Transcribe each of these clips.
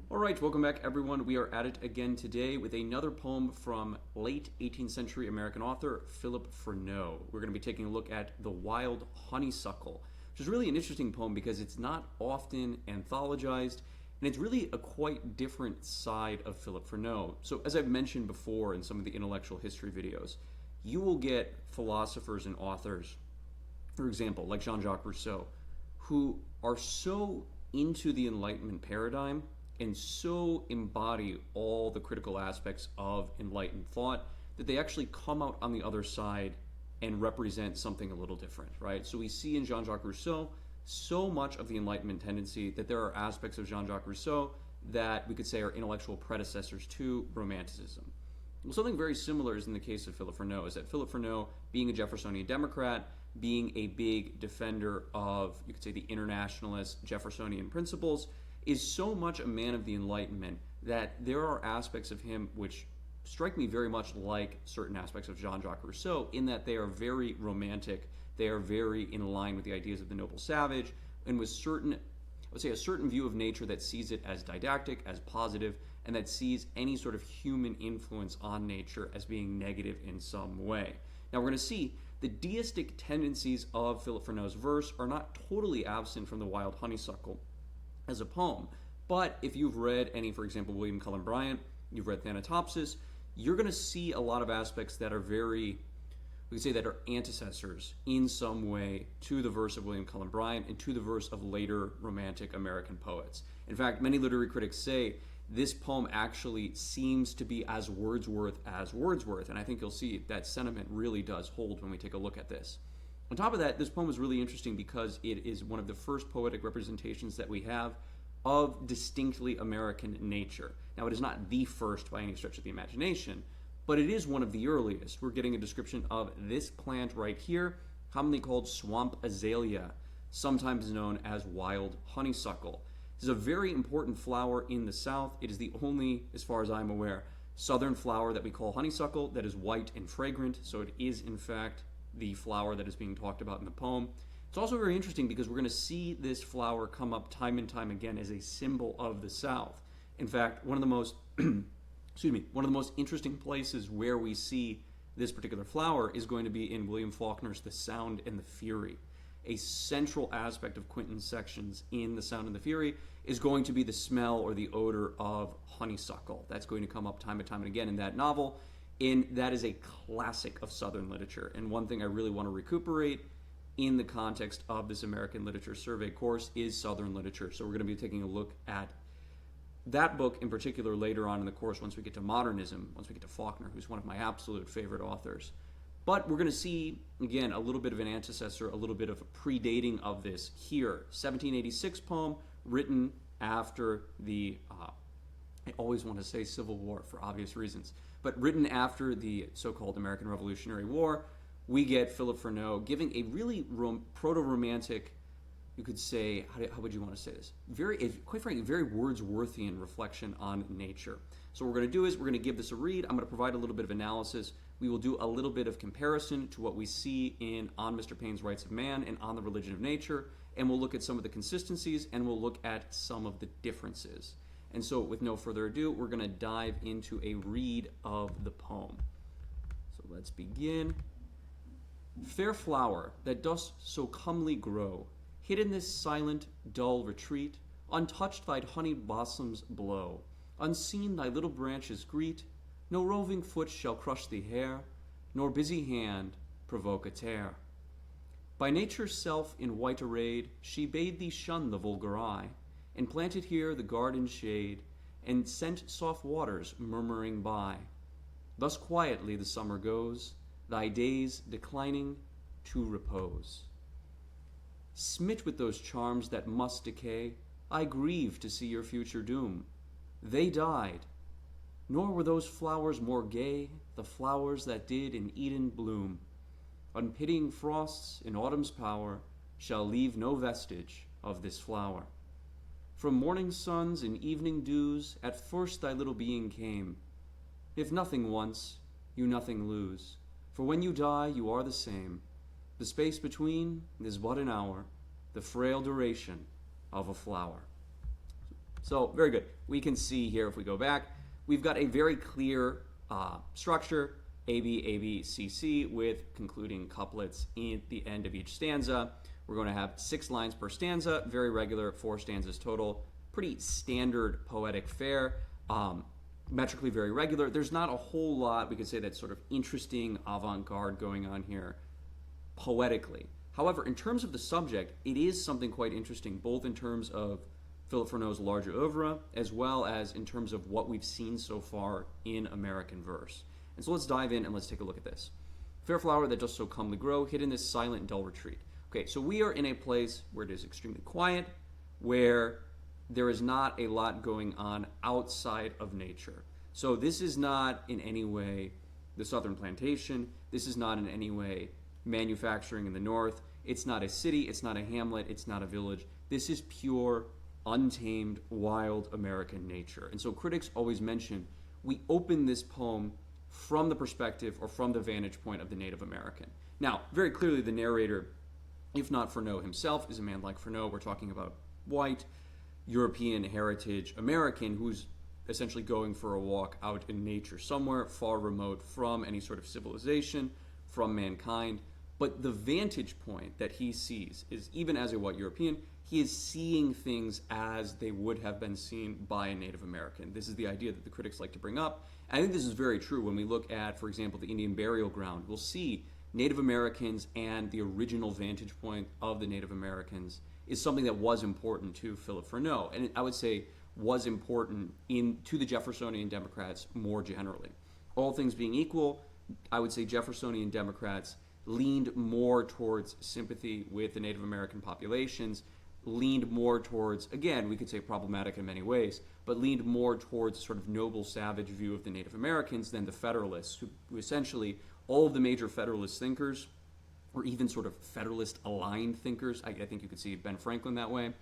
All right, welcome back, everyone. We are at it again today with another poem from late 18th century American author Philip Freneau. We're going to be taking a look at The Wild Honey Suckle, which is really an interesting poem because it's not often anthologized, and it's really a quite different side of Philip Freneau. So, as I've mentioned before in some of the intellectual history videos, you will get philosophers and authors, for example, like Jean-Jacques Rousseau, who are so into the Enlightenment paradigm and so embody all the critical aspects of enlightened thought that they actually come out on the other side and represent something a little different, right? So we see in Jean-Jacques Rousseau so much of the Enlightenment tendency that there are aspects of Jean-Jacques Rousseau that we could say are intellectual predecessors to Romanticism. Well, something very similar is in the case of Philip Freneau, is that Philip Freneau, being a Jeffersonian Democrat, being a big defender of, you could say, the internationalist Jeffersonian principles, is so much a man of the Enlightenment that there are aspects of him which strike me very much like certain aspects of Jean-Jacques Rousseau in that they are very romantic, they are very in line with the ideas of the noble savage, and with certain, I would say, a certain view of nature that sees it as didactic, as positive, and that sees any sort of human influence on nature as being negative in some way. Now we're going to see the deistic tendencies of Philip Freneau's verse are not totally absent from the Wild Honey Suckle as a poem. But if you've read any, for example, William Cullen Bryant, you've read Thanatopsis, you're going to see a lot of aspects that are very, we could say, that are antecessors in some way to the verse of William Cullen Bryant and to the verse of later Romantic American poets. In fact, many literary critics say this poem actually seems to be as Wordsworth, and I think you'll see that sentiment really does hold when we take a look at this. On top of that, this poem is really interesting because it is one of the first poetic representations that we have of distinctly American nature. Now, it is not the first by any stretch of the imagination, but it is one of the earliest. We're getting a description of this plant right here, commonly called swamp azalea, sometimes known as wild honeysuckle. This is a very important flower in the South. It is the only, as far as I'm aware, southern flower that we call honeysuckle that is white and fragrant, so it is, in fact, the flower that is being talked about in the poem. It's also very interesting because we're going to see this flower come up time and time again as a symbol of the South. In fact, one of the most one of the most interesting places where we see this particular flower is going to be in William Faulkner's The Sound and the Fury. A central aspect of Quentin's sections in The Sound and the Fury is going to be the smell or the odor of honeysuckle. That's going to come up time and time and again in that novel. And that is a classic of Southern literature. And one thing I really want to recuperate in the context of this American Literature Survey course is Southern literature. So we're going to be taking a look at that book in particular later on in the course once we get to modernism, once we get to Faulkner, who's one of my absolute favorite authors. But we're going to see, again, a little bit of an antecessor, a little bit of a predating of this here. 1786 poem written after the, I always want to say Civil War for obvious reasons, but written after the so-called American Revolutionary War. We get Philip Freneau giving a really proto-romantic, you could say, how would you want to say this? Quite frankly, very Wordsworthian reflection on nature. So what we're going to do is we're going to give this a read. I'm going to provide a little bit of analysis. We will do a little bit of comparison to what we see in On Mr. Paine's Rights of Man and On the Religion of Nature, and we'll look at some of the consistencies and we'll look at some of the differences. And so with no further ado, we're going to dive into a read of the poem. So let's begin. Fair flower that dost so comely grow, hid in this silent, dull retreat, untouched thy honeyed blossoms blow, unseen thy little branches greet, no roving foot shall crush thee hair, nor busy hand provoke a tear. By nature's self in white arrayed, she bade thee shun the vulgar eye, and planted here the garden's shade, and sent soft waters murmuring by. Thus quietly the summer goes, thy days declining to repose. Smit with those charms that must decay, I grieve to see your future doom. They died, nor were those flowers more gay, the flowers that did in Eden bloom. Unpitying frosts in autumn's power shall leave no vestige of this flower. From morning suns and evening dews at first thy little being came. If nothing once, you nothing lose, for when you die you are the same. The space between is but an hour, the frail duration of a flower. So very good. We can see here, if we go back, we've got a very clear structure, A, B, A, B, C, C, with concluding couplets at the end of each stanza. We're going to have 6 lines per stanza, very regular, 4 stanzas total. Pretty standard poetic fare, metrically very regular. There's not a whole lot, we could say, that's sort of interesting avant-garde going on here poetically. However, in terms of the subject, it is something quite interesting, both in terms of Philip Freneau's larger oeuvre, as well as in terms of what we've seen so far in American verse. And so let's dive in and let's take a look at this. Fair flower that does so comely grow, hid in this silent dull retreat. Okay, so we are in a place where it is extremely quiet, where there is not a lot going on outside of nature. So this is not in any way the southern plantation. This is not in any way manufacturing in the north. It's not a city. It's not a hamlet. It's not a village. This is pure, untamed, wild American nature. And so critics always mention we open this poem from the perspective or from the vantage point of the Native American. Now, very clearly the narrator, if not Freneau himself, is a man like Freneau. We're talking about white, European heritage American who's essentially going for a walk out in nature somewhere far remote from any sort of civilization, from mankind. But the vantage point that he sees is, even as a white European, he is seeing things as they would have been seen by a Native American. This is the idea that the critics like to bring up. I think this is very true when we look at, for example, the Indian burial ground. We'll see Native Americans and the original vantage point of the Native Americans is something that was important to Philip Freneau, and I would say was important to the Jeffersonian Democrats more generally. All things being equal, I would say Jeffersonian Democrats leaned more towards sympathy with the Native American populations, leaned more towards, again, we could say problematic in many ways, but leaned more towards a sort of noble savage view of the Native Americans than the Federalists, who essentially, all of the major Federalist thinkers, or even sort of Federalist-aligned thinkers, I think you could see Ben Franklin that way,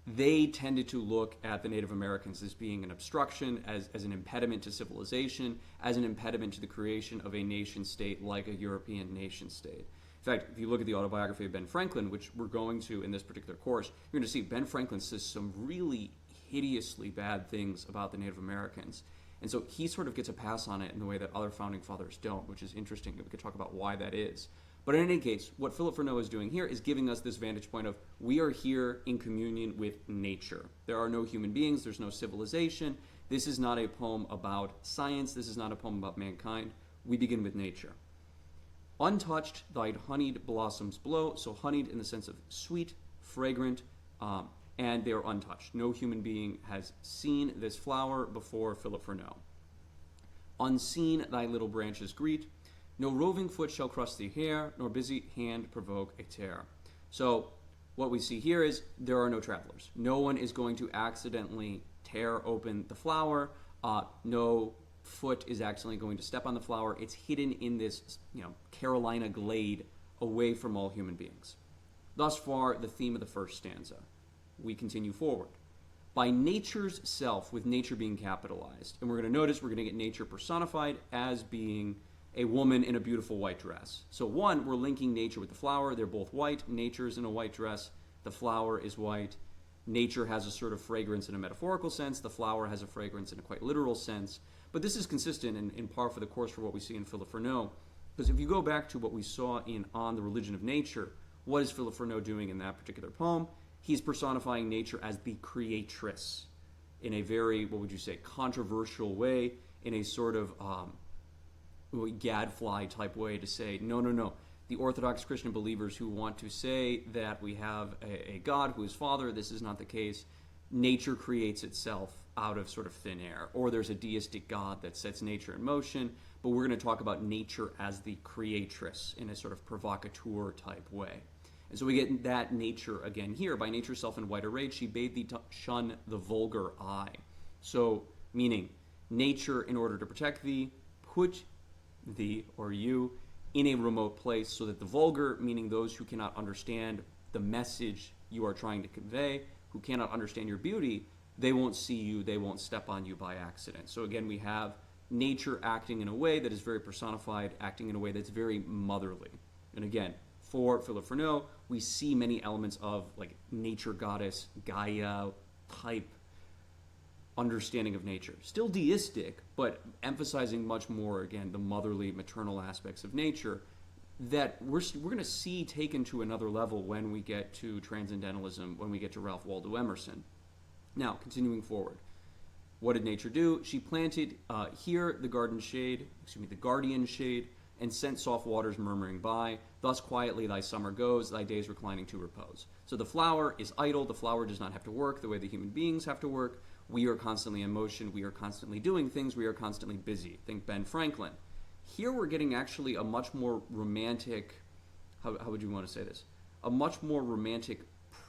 they tended to look at the Native Americans as being an obstruction, as an impediment to civilization, as an impediment to the creation of a nation-state like a European nation-state. In fact, if you look at the autobiography of Ben Franklin, which we're going to in this particular course, you're going to see Ben Franklin says some really hideously bad things about the Native Americans. And so he sort of gets a pass on it in the way that other founding fathers don't, which is interesting. We could talk about why that is. But in any case, what Philip Freneau is doing here is giving us this vantage point of we are here in communion with nature. There are no human beings. There's no civilization. This is not a poem about science. This is not a poem about mankind. We begin with nature. Untouched, thy honeyed blossoms blow. So honeyed in the sense of sweet, fragrant, and they are untouched. No human being has seen this flower before Philip Freneau. Unseen, thy little branches greet. No roving foot shall crush the hair, nor busy hand provoke a tear. So what we see here is there are no travelers. No one is going to accidentally tear open the flower. No foot is accidentally going to step on the flower. It's hidden in this, Carolina glade away from all human beings. Thus far, the theme of the first stanza. We continue forward. By nature's self, with nature being capitalized. And we're going to notice we're going to get nature personified as being a woman in a beautiful white dress. So one, we're linking nature with the flower. They're both white. Nature is in a white dress. The flower is white. Nature has a sort of fragrance in a metaphorical sense. The flower has a fragrance in a quite literal sense. But this is consistent and in par for the course for what we see in Philip Freneau. Because if you go back to what we saw in On the Religion of Nature, what is Philip Freneau doing in that particular poem? He's personifying nature as the creatress in a very, what would you say, controversial way, in a sort of gadfly type way to say, no. The Orthodox Christian believers who want to say that we have a God who is Father, this is not the case. Nature creates itself out of sort of thin air. Or there's a deistic God that sets nature in motion, but we're going to talk about nature as the creatress in a sort of provocateur type way. And so we get that nature again here. By nature's self in white array, she bade thee shun the vulgar eye. So, meaning, nature, in order to protect thee, put thee, or you, in a remote place so that the vulgar, meaning those who cannot understand the message you are trying to convey, who cannot understand your beauty, they won't see you, they won't step on you by accident. So again, we have nature acting in a way that is very personified, acting in a way that's very motherly. And again, for Philip Freneau, we see many elements of like nature goddess, Gaia type understanding of nature. Still deistic, but emphasizing much more, again, the motherly, maternal aspects of nature that we're going to see taken to another level when we get to transcendentalism, when we get to Ralph Waldo Emerson. Now, continuing forward. What did nature do? She planted here the guardian shade, and sent soft waters murmuring by. Thus quietly thy summer goes, thy days reclining to repose. So the flower is idle. The flower does not have to work the way the human beings have to work. We are constantly in motion. We are constantly doing things. We are constantly busy. Think Ben Franklin. Here we're getting actually a much more romantic, how would you want to say this? A much more romantic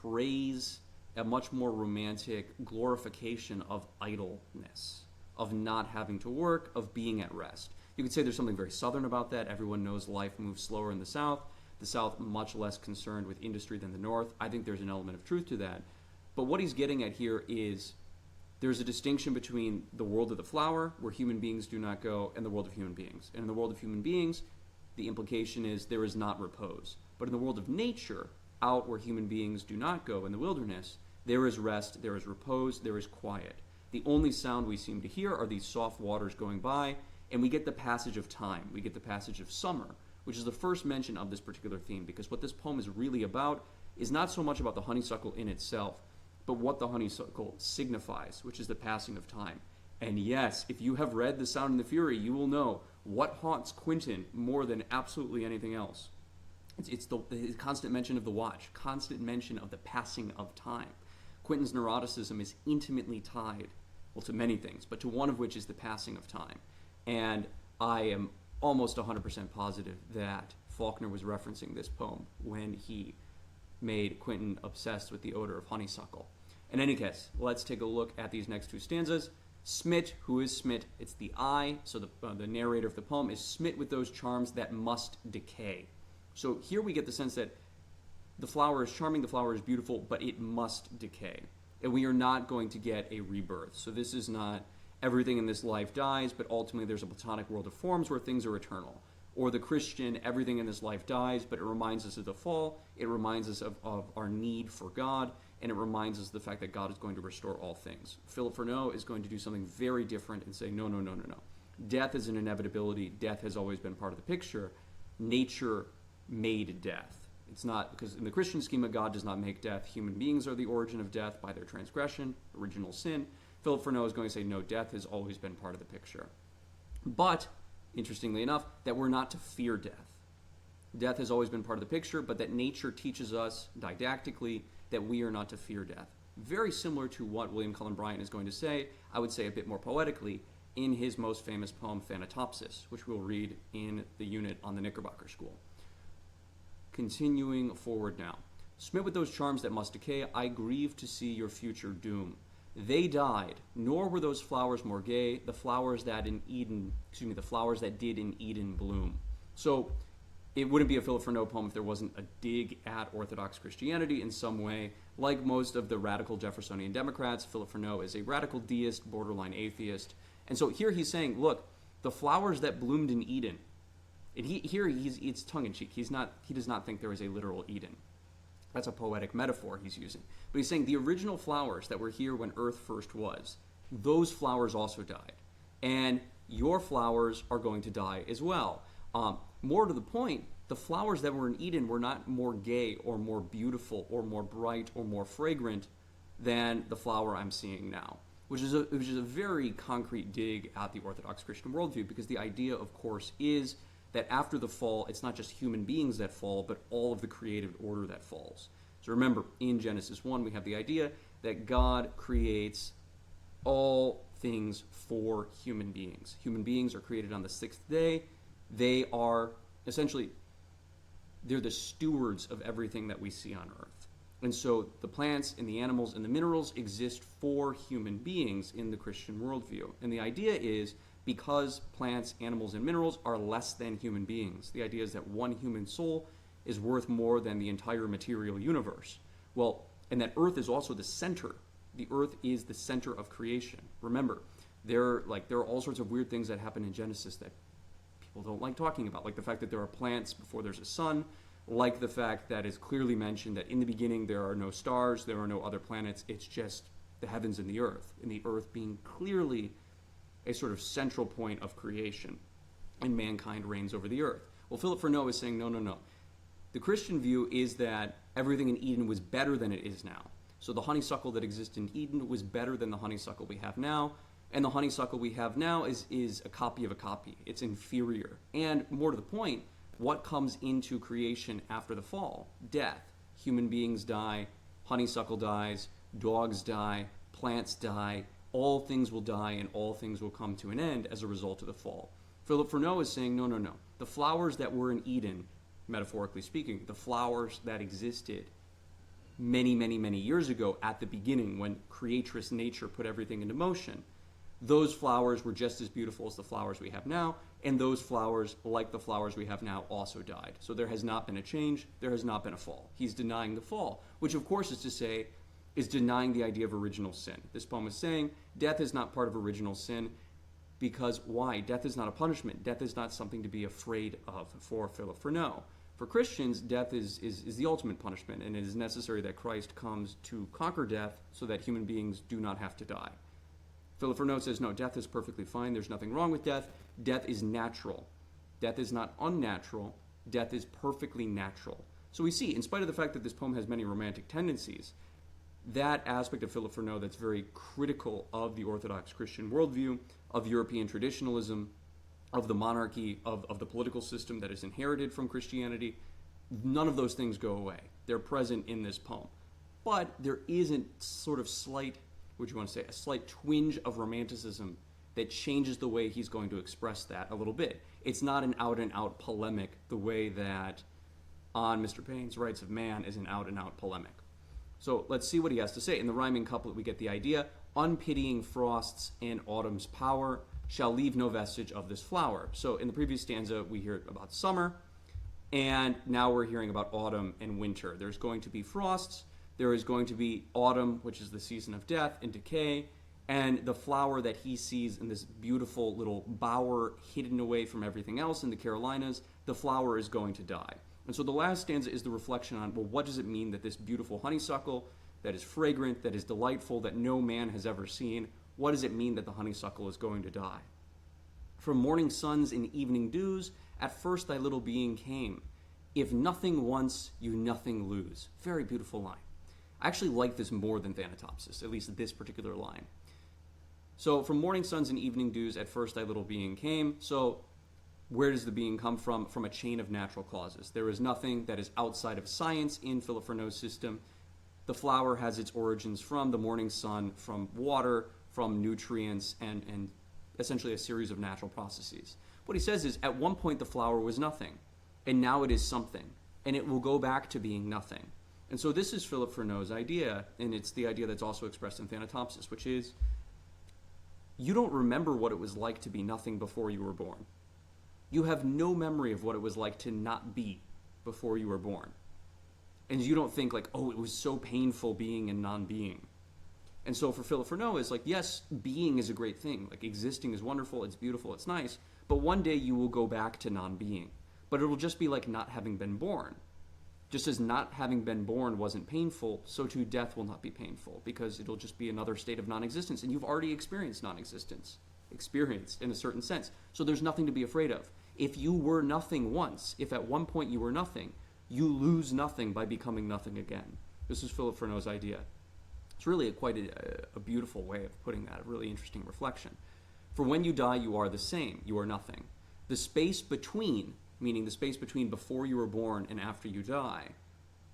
praise, a much more romantic glorification of idleness, of not having to work, of being at rest. You could say there's something very Southern about that. Everyone knows life moves slower in the South. The South much less concerned with industry than the North. I think there's an element of truth to that. But what he's getting at here is there's a distinction between the world of the flower, where human beings do not go, and the world of human beings. And in the world of human beings, the implication is there is not repose. But in the world of nature, out where human beings do not go in the wilderness, there is rest, there is repose, there is quiet. The only sound we seem to hear are these soft waters going by, and we get the passage of time. We get the passage of summer, which is the first mention of this particular theme, because what this poem is really about is not so much about the honeysuckle in itself, but what the honeysuckle signifies, which is the passing of time. And yes, if you have read The Sound and the Fury, you will know what haunts Quentin more than absolutely anything else. It's the constant mention of the watch, constant mention of the passing of time. Quentin's neuroticism is intimately tied, well, to many things, but to one of which is the passing of time. And I am almost 100% positive that Faulkner was referencing this poem when he made Quentin obsessed with the odor of honeysuckle. In any case, let's take a look at these next two stanzas. Smit, who is smit? It's the I, so the narrator of the poem is smit with those charms that must decay. So here we get the sense that the flower is charming, the flower is beautiful, but it must decay. And we are not going to get a rebirth. So this is not everything in this life dies, but ultimately there's a Platonic world of forms where things are eternal. Or the Christian, everything in this life dies, but it reminds us of the fall, it reminds us of our need for God, and it reminds us of the fact that God is going to restore all things. Philip Freneau is going to do something very different and say, no. Death is an inevitability. Death has always been part of the picture. Nature made death. It's not, because in the Christian schema, God does not make death. Human beings are the origin of death by their transgression, original sin. Philip Freneau is going to say, no, death has always been part of the picture. But, interestingly enough, that we're not to fear death. Death has always been part of the picture, but that nature teaches us didactically that we are not to fear death. Very similar to what William Cullen Bryant is going to say, I would say a bit more poetically, in his most famous poem, Thanatopsis, which we'll read in the unit on the Knickerbocker School. Continuing forward now. Smit with those charms that must decay, I grieve to see your future doom. They died, nor were those flowers more gay, the flowers that did in Eden bloom. So it wouldn't be a Philip Freneau poem if there wasn't a dig at Orthodox Christianity in some way. Like most of the radical Jeffersonian Democrats, Philip Freneau is a radical deist, borderline atheist. And so here he's saying, look, the flowers that bloomed in Eden, and it's tongue-in-cheek. He does not think there is a literal Eden. That's a poetic metaphor he's using. But he's saying the original flowers that were here when Earth first was, those flowers also died. And your flowers are going to die as well. More to the point, the flowers that were in Eden were not more gay or more beautiful or more bright or more fragrant than the flower I'm seeing now, which is a very concrete dig at the Orthodox Christian worldview, because the idea, of course, is that after the fall, it's not just human beings that fall, but all of the created order that falls. So remember, in Genesis 1, we have the idea that God creates all things for human beings. Human beings are created on the sixth day. They are essentially, they're the stewards of everything that we see on earth. And so the plants and the animals and the minerals exist for human beings in the Christian worldview. And the idea is, because plants, animals, and minerals are less than human beings, the idea is that one human soul is worth more than the entire material universe. Well, and that Earth is also the center. The Earth is the center of creation. Remember, there are all sorts of weird things that happen in Genesis that people don't like talking about, like the fact that there are plants before there's a sun, like the fact that it's clearly mentioned that in the beginning there are no stars, there are no other planets, it's just the heavens and the earth being clearly a sort of central point of creation, and mankind reigns over the earth. Well, Philip Freneau is saying, no. The Christian view is that everything in Eden was better than it is now. So the honeysuckle that exists in Eden was better than the honeysuckle we have now, and the honeysuckle we have now is a copy of a copy. It's inferior. And more to the point, what comes into creation after the fall? Death. Human beings die, honeysuckle dies, dogs die, plants die, all things will die, and all things will come to an end as a result of the fall. Philip Freneau is saying, no. The flowers that were in Eden, metaphorically speaking, the flowers that existed many, many, many years ago at the beginning when creatress nature put everything into motion, those flowers were just as beautiful as the flowers we have now, and those flowers, like the flowers we have now, also died. So there has not been a change, there has not been a fall. He's denying the fall, which of course is to say, is denying the idea of original sin. This poem is saying death is not part of original sin, because why? Death is not a punishment. Death is not something to be afraid of for Philip Freneau. For Christians, death is the ultimate punishment, and it is necessary that Christ comes to conquer death so that human beings do not have to die. Philip Freneau says, no, death is perfectly fine. There's nothing wrong with death. Death is natural. Death is not unnatural. Death is perfectly natural. So we see, in spite of the fact that this poem has many romantic tendencies, that aspect of Philip Freneau that's very critical of the Orthodox Christian worldview, of European traditionalism, of the monarchy, of the political system that is inherited from Christianity, none of those things go away. They're present in this poem. But there is a sort of slight, what do you want to say, a slight twinge of romanticism that changes the way he's going to express that a little bit. It's not an out-and-out polemic the way that On Mr. Paine's Rights of Man is an out-and-out polemic. So let's see what he has to say. In the rhyming couplet, we get the idea. Unpitying frosts and autumn's power shall leave no vestige of this flower. So in the previous stanza, we hear about summer, and now we're hearing about autumn and winter. There's going to be frosts, there is going to be autumn, which is the season of death and decay, and the flower that he sees in this beautiful little bower hidden away from everything else in the Carolinas, the flower is going to die. And so the last stanza is the reflection on, well, what does it mean that this beautiful honeysuckle that is fragrant, that is delightful, that no man has ever seen, what does it mean that the honeysuckle is going to die? From morning suns and evening dews, at first thy little being came. If nothing once, you nothing lose. Very beautiful line. I actually like this more than Thanatopsis, at least this particular line. So from morning suns and evening dews, at first thy little being came. So where does the being come from? From a chain of natural causes. There is nothing that is outside of science in Philip Freneau's system. The flower has its origins from the morning sun, from water, from nutrients, and essentially a series of natural processes. What he says is, at one point the flower was nothing, and now it is something, and it will go back to being nothing. And so this is Philip Freneau's idea, and it's the idea that's also expressed in Thanatopsis, which is, you don't remember what it was like to be nothing before you were born. You have no memory of what it was like to not be before you were born. And you don't think like, oh, it was so painful being and non-being. And so for Philip Freneau, it's like, yes, being is a great thing. Like existing is wonderful, it's beautiful, it's nice. But one day you will go back to non-being. But it will just be like not having been born. Just as not having been born wasn't painful, so too death will not be painful, because it'll just be another state of non-existence. And you've already experienced non-existence, experienced in a certain sense. So there's nothing to be afraid of. If you were nothing once, if at one point you were nothing, you lose nothing by becoming nothing again. This is Philip Freneau's idea. It's really quite a beautiful way of putting that, a really interesting reflection. For when you die, you are the same. You are nothing. The space between, meaning the space between before you were born and after you die,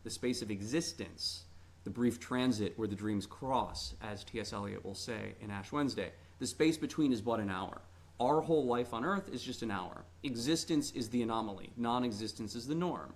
the space of existence, the brief transit where the dreams cross, as T.S. Eliot will say in Ash Wednesday, the space between is but an hour. Our whole life on earth is just an hour. Existence is the anomaly. Non-existence is the norm.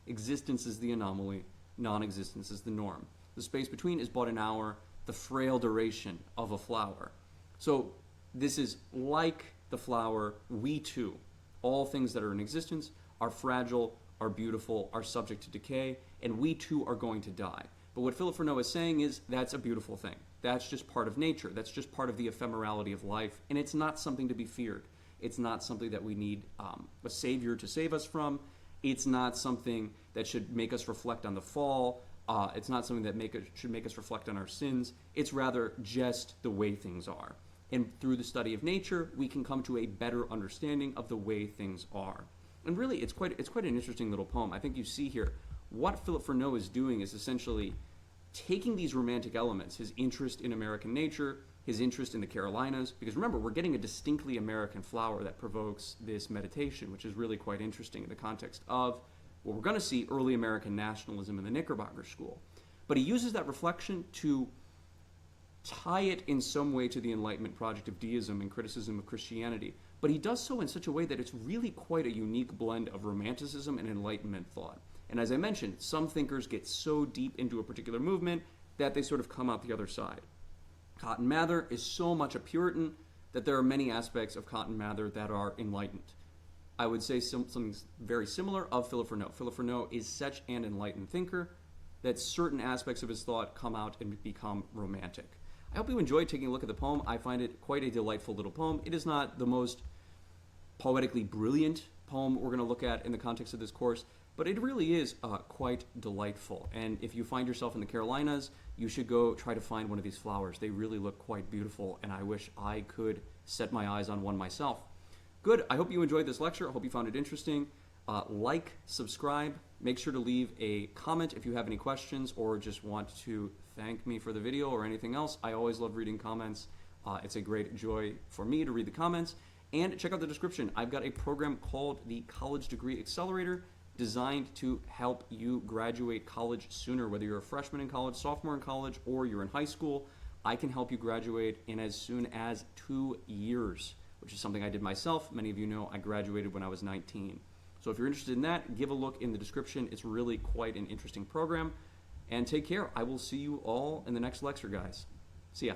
Existence is the anomaly. Non-existence is the norm. The space between is but an hour, the frail duration of a flower. So this is like the flower, we too, all things that are in existence are fragile, are beautiful, are subject to decay, and we too are going to die. But what Philip Freneau is saying is that's a beautiful thing. That's just part of nature. That's just part of the ephemerality of life, and it's not something to be feared. It's not something that we need a savior to save us from. It's not something that should make us reflect on the fall It's not something that should make us reflect on our sins. It's rather just the way things are. And through the study of nature, we can come to a better understanding of the way things are. And really, it's quite an interesting little poem. I think you see here, what Philip Freneau is doing is essentially taking these romantic elements, his interest in American nature, his interest in the Carolinas, because remember, we're getting a distinctly American flower that provokes this meditation, which is really quite interesting in the context of what we're going to see early American nationalism in the Knickerbocker School. But he uses that reflection to tie it in some way to the Enlightenment project of deism and criticism of Christianity. But he does so in such a way that it's really quite a unique blend of Romanticism and Enlightenment thought. And as I mentioned, some thinkers get so deep into a particular movement that they sort of come out the other side. Cotton Mather is so much a Puritan that there are many aspects of Cotton Mather that are enlightened. I would say something very similar of Philip Freneau. Philip Freneau is such an enlightened thinker that certain aspects of his thought come out and become romantic. I hope you enjoyed taking a look at the poem. I find it quite a delightful little poem. It is not the most poetically brilliant poem we're going to look at in the context of this course, but it really is quite delightful. And if you find yourself in the Carolinas, you should go try to find one of these flowers. They really look quite beautiful, and I wish I could set my eyes on one myself. Good. I hope you enjoyed this lecture. I hope you found it interesting. Like, subscribe. Make sure to leave a comment if you have any questions or just want to thank me for the video or anything else. I always love reading comments. It's a great joy for me to read the comments. And check out the description. I've got a program called the College Degree Accelerator designed to help you graduate college sooner, whether you're a freshman in college, sophomore in college, or you're in high school. I can help you graduate in as soon as 2 years, which is something I did myself. Many of you know I graduated when I was 19. So if you're interested in that, give a look in the description. It's really quite an interesting program. And take care. I will see you all in the next lecture, guys. See ya.